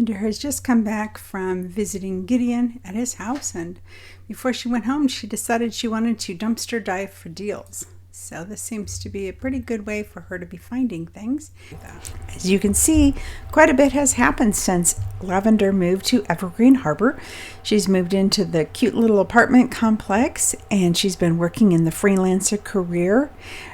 Lavender has just come back from visiting Gideon at his house, and before she went home, she decided she wanted to dumpster dive for deals. So this seems to be a pretty good way for her to be finding things. As you can see, quite a bit has happened since Lavender moved to Evergreen Harbor. She's moved into the cute little apartment complex, and she's been working in the freelancer career.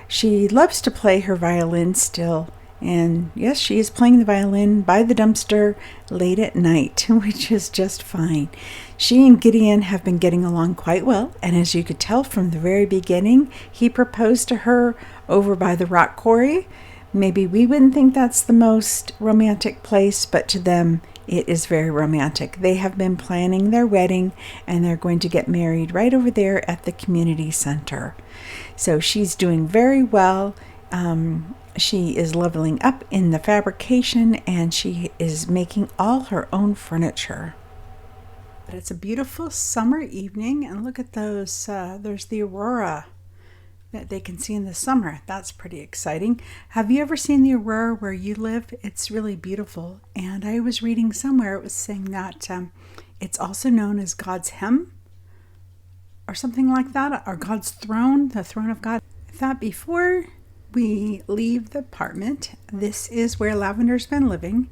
She loves to play her violin still. And yes, she is playing the violin by the dumpster late at night, which is just fine. She and Gideon have been getting along quite well, and as you could tell from the very beginning, he proposed to her over by the rock quarry. Maybe we wouldn't think that's the most romantic place, but to them, it is very romantic. They have been planning their wedding, and they're going to get married right over there at the community center. So she's doing very well. She is leveling up in the fabrication, and she is making all her own furniture. But it's a beautiful summer evening, and look at those. There's the aurora that they can see in the summer. That's pretty exciting. Have you ever seen the aurora where you live? It's really beautiful. And I was reading somewhere it was saying that it's also known as God's hem or something like that, or God's throne, the throne of God. I thought before we leave the apartment, this is where Lavender's been living,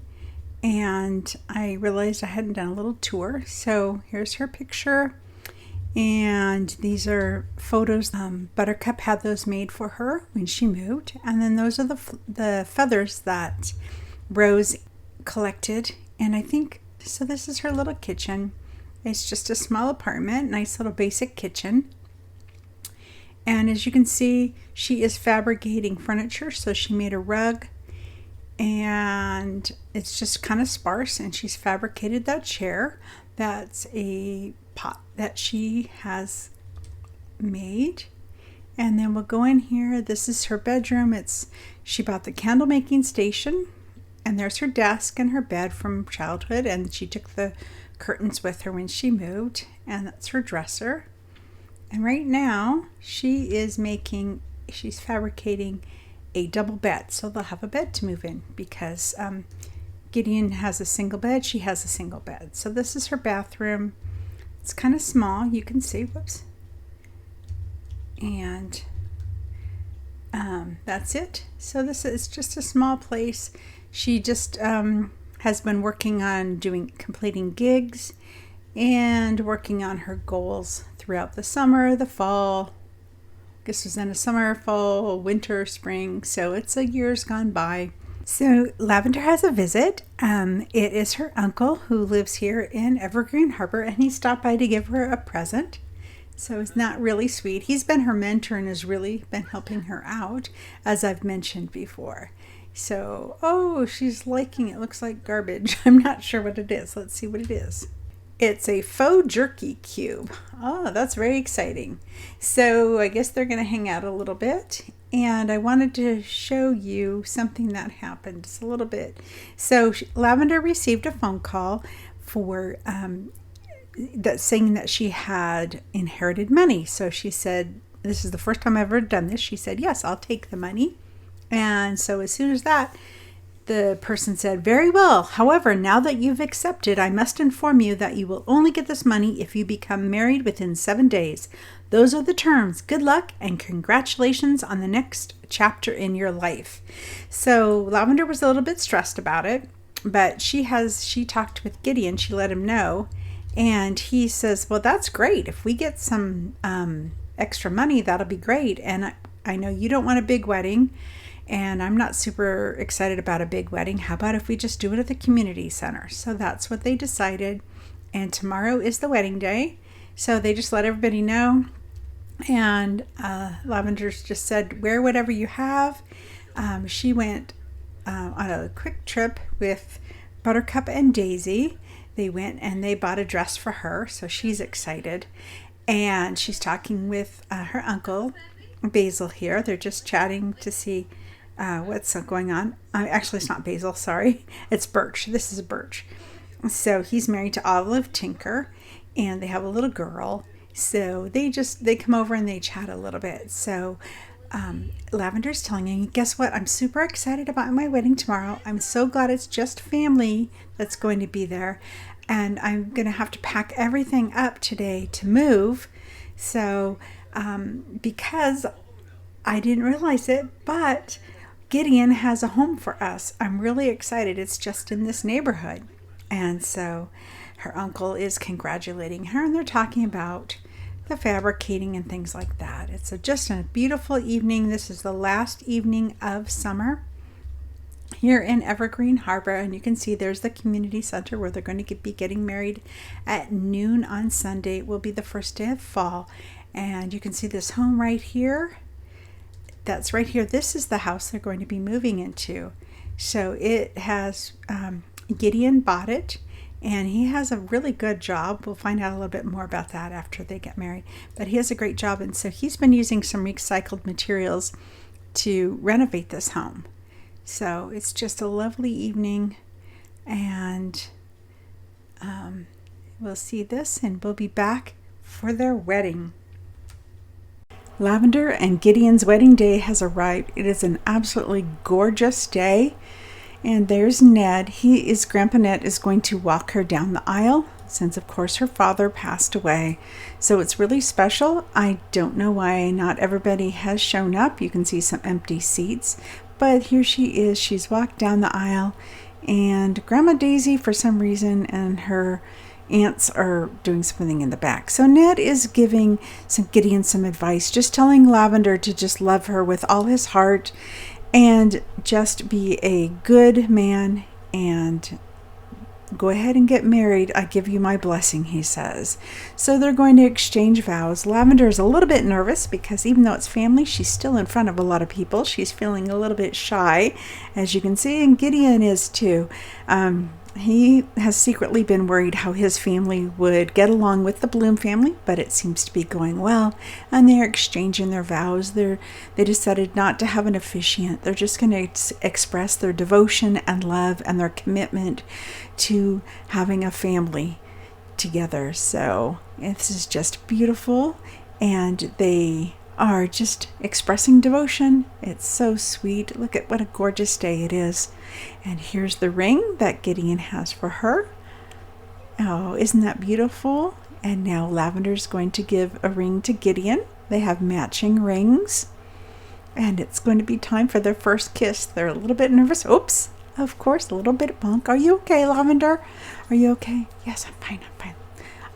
and I realized I hadn't done a little tour. So here's her picture, and these are photos. Buttercup had those made for her when she moved, and then those are the feathers that Rose collected. And I think so. This is her little kitchen. It's just a small apartment, nice little basic kitchen. And as you can see, she is fabricating furniture. So she made a rug, and it's just kind of sparse, and she's fabricated that chair. That's a pot that she has made. And then we'll go in here. This is her bedroom. She bought the candle making station, and there's her desk and her bed from childhood, and she took the curtains with her when she moved, and that's her dresser. And right now, she's fabricating a double bed. So they'll have a bed to move in because Gideon has a single bed. She has a single bed. So this is her bathroom. It's kind of small. You can see. Whoops. And that's it. So this is just a small place. She just has been working on completing gigs and working on her goals throughout the summer, the fall. I guess it was in the summer, fall, winter, spring. So it's a year's gone by. So Lavender has a visit. It is her uncle who lives here in Evergreen Harbor, and he stopped by to give her a present. So it's not really sweet. He's been her mentor and has really been helping her out, as I've mentioned before. So, she's liking it. Looks like garbage. I'm not sure what it is. Let's see what it is. It's a faux jerky cube. Oh, that's very exciting. So I guess they're going to hang out a little bit. And I wanted to show you something that happened just a little bit. So Lavender received a phone call for saying that she had inherited money. So she said, this is the first time I've ever done this. She said, yes, I'll take the money. And so as soon as that, the person said, very well. However, now that you've accepted, I must inform you that you will only get this money if you become married within 7 days. Those are the terms. Good luck and congratulations on the next chapter in your life. So Lavender was a little bit stressed about it, but she talked with Gideon. She let him know, and he says, well, that's great. If we get some extra money, that'll be great. And I know you don't want a big wedding, and I'm not super excited about a big wedding. How about if we just do it at the community center? So that's what they decided. And tomorrow is the wedding day. So they just let everybody know. And Lavender's just said, wear whatever you have. She went on a quick trip with Buttercup and Daisy. They went and they bought a dress for her. So she's excited. And she's talking with her uncle, Basil, here. They're just chatting to see what's going on. Actually, it's not Basil, sorry. It's Birch. This is Birch. So he's married to Olive Tinker, and they have a little girl. So they come over and they chat a little bit. So Lavender's telling you, guess what? I'm super excited about my wedding tomorrow. I'm so glad it's just family that's going to be there. And I'm going to have to pack everything up today to move. So, because I didn't realize it, but Gideon has a home for us. I'm really excited. It's just in this neighborhood. And so her uncle is congratulating her, and they're talking about the fabricating and things like that. It's just a beautiful evening. This is the last evening of summer here in Evergreen Harbor, and you can see there's the community center where they're going to be getting married at noon on Sunday. It will be the first day of fall, and you can see this home right here. That's right here. This is the house they're going to be moving into. So it has Gideon bought it, and he has a really good job. We'll find out a little bit more about that after they get married. But he has a great job, and so he's been using some recycled materials to renovate this home. So it's just a lovely evening, and we'll see this, and we'll be back for their wedding. Lavender and Gideon's wedding day has arrived. It is an absolutely gorgeous day. And there's Ned. Grandpa Ned is going to walk her down the aisle since, of course, her father passed away. So it's really special. I don't know why not everybody has shown up. You can see some empty seats. But here she is. She's walked down the aisle. And Grandma Daisy, for some reason, and her aunts are doing something in the back. So Ned is giving Gideon some advice, just telling Lavender to just love her with all his heart and just be a good man and go ahead and get married. I give you my blessing, he says. So they're going to exchange vows. Lavender is a little bit nervous because even though it's family, she's still in front of a lot of people. She's feeling a little bit shy, as you can see, and Gideon is too. He has secretly been worried how his family would get along with the Bloom family, but it seems to be going well, and they're exchanging their vows. They decided not to have an officiant. They're just going to express their devotion and love and their commitment to having a family together. So this is just beautiful, and they are just expressing devotion. It's so sweet. Look at what a gorgeous day it is. And here's the ring that Gideon has for her. Oh, isn't that beautiful? And now Lavender's going to give a ring to Gideon. They have matching rings. And it's going to be time for their first kiss. They're a little bit nervous. Oops. Of course, a little bit bunk. Are you okay, Lavender? Are you okay? Yes, I'm fine.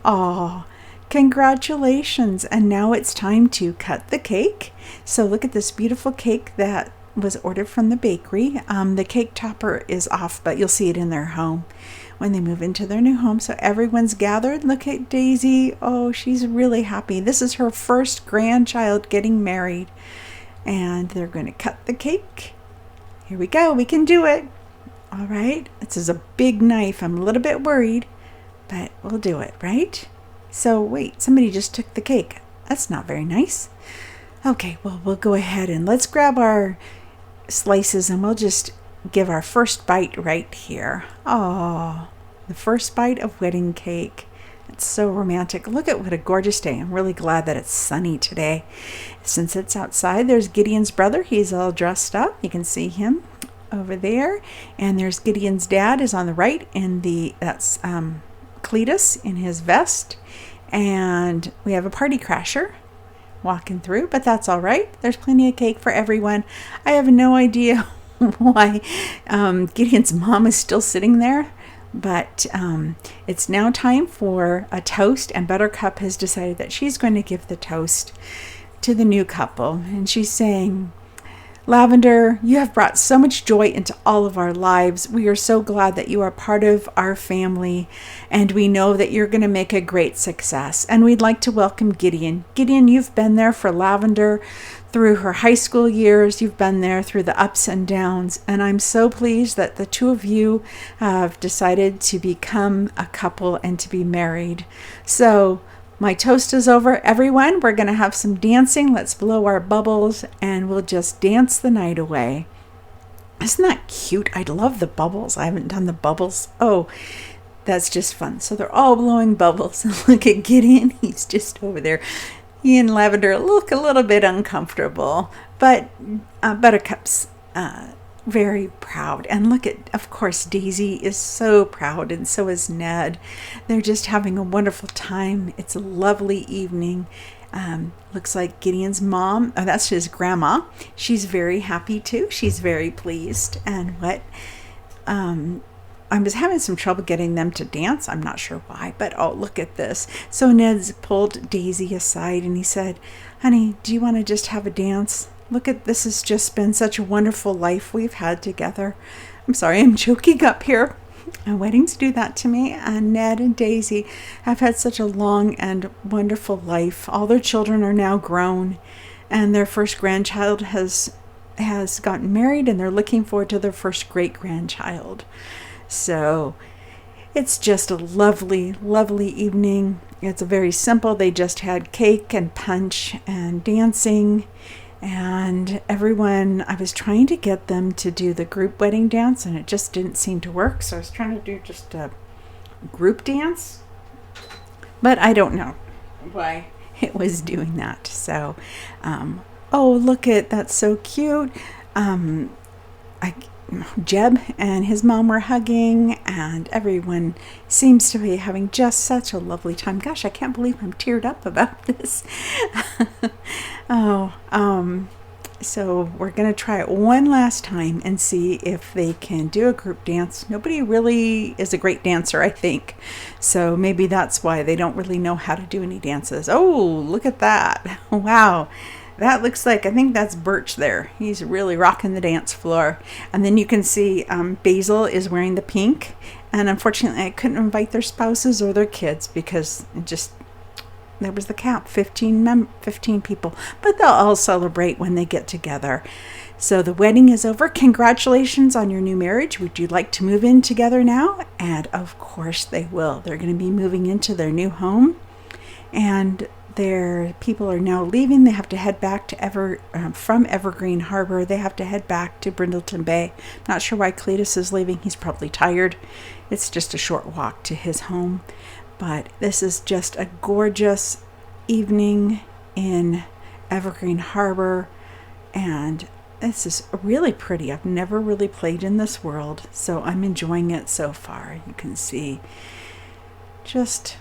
Oh, congratulations. And now it's time to cut the cake. So look at this beautiful cake that was ordered from the bakery. The cake topper is off, but you'll see it in their home when they move into their new home. So everyone's gathered. Look at Daisy. Oh, she's really happy. This is her first grandchild getting married. And they're going to cut the cake. Here we go. We can do it. All right. This is a big knife. I'm a little bit worried, but we'll do it, right? So wait, somebody just took the cake. That's not very nice. Okay, well, we'll go ahead and let's grab our slices and we'll just give our first bite right here. Oh, the first bite of wedding cake. It's so romantic. Look at what a gorgeous day. I'm really glad that it's sunny today. Since it's outside, there's Gideon's brother. He's all dressed up. You can see him over there. And there's Gideon's dad is on the right, and that's Cletus in his vest. And we have a party crasher walking through, but that's all right. There's plenty of cake for everyone. I have no idea why Gideon's mom is still sitting there, but it's now time for a toast, and Buttercup has decided that she's going to give the toast to the new couple, and she's saying, Lavender, you have brought so much joy into all of our lives. We are so glad that you are part of our family, and we know that you're going to make a great success. And we'd like to welcome Gideon. Gideon, you've been there for Lavender through her high school years. You've been there through the ups and downs, and I'm so pleased that the two of you have decided to become a couple and to be married. So my toast is over, everyone. We're going to have some dancing. Let's blow our bubbles, and we'll just dance the night away. Isn't that cute? I love the bubbles. I haven't done the bubbles. Oh, that's just fun. So they're all blowing bubbles. Look at Gideon. He's just over there. He and Lavender look a little bit uncomfortable, But Buttercup's very proud. And look at, of course, Daisy is so proud, and so is Ned. They're just having a wonderful time. It's a lovely evening. Looks like Gideon's mom, that's his grandma. She's very happy too. She's very pleased. And I was having some trouble getting them to dance. I'm not sure why, but oh, look at this. So Ned's pulled Daisy aside and he said, honey, do you want to just have a dance? Look at this, has just been such a wonderful life we've had together. I'm sorry, I'm choking up here. And weddings do that to me. And Ned and Daisy have had such a long and wonderful life. All their children are now grown, and their first grandchild has gotten married, and they're looking forward to their first great-grandchild. So it's just a lovely, lovely evening. It's a very simple. They just had cake and punch and dancing. And everyone, I was trying to get them to do the group wedding dance, and it just didn't seem to work. So I was trying to do just a group dance, but I don't know why it was doing that. So, oh, look at, that's so cute. Jeb and his mom were hugging, and everyone seems to be having just such a lovely time. Gosh, I can't believe I'm teared up about this. So we're going to try it one last time and see if they can do a group dance. Nobody really is a great dancer, I think. So maybe that's why they don't really know how to do any dances. Oh, look at that. Wow. That looks like, I think that's Birch there. He's really rocking the dance floor. And then you can see Basil is wearing the pink. And unfortunately, I couldn't invite their spouses or their kids because it just, there was the cap, 15 people. But they'll all celebrate when they get together. So the wedding is over. Congratulations on your new marriage. Would you like to move in together now? And of course they will. They're going to be moving into their new home. And their people are now leaving. They have to head back to from Evergreen Harbor. They have to head back to Brindleton Bay. Not sure why Cletus is leaving. He's probably tired. It's just a short walk to his home. But this is just a gorgeous evening in Evergreen Harbor. And this is really pretty. I've never really played in this world, so I'm enjoying it so far. You can see just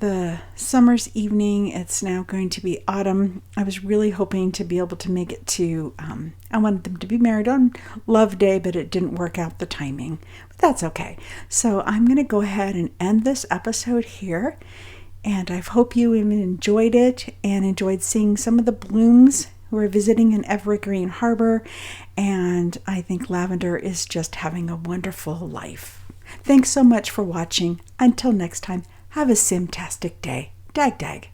the summer's evening. It's now going to be autumn. I was really hoping to be able to make it to, I wanted them to be married on Love Day, but it didn't work out the timing. But that's okay. So I'm going to go ahead and end this episode here. And I hope you even enjoyed it and enjoyed seeing some of the blooms who are visiting in Evergreen Harbor. And I think lavender is just having a wonderful life. Thanks so much for watching. Until next time, have a simtastic day. Dag dag.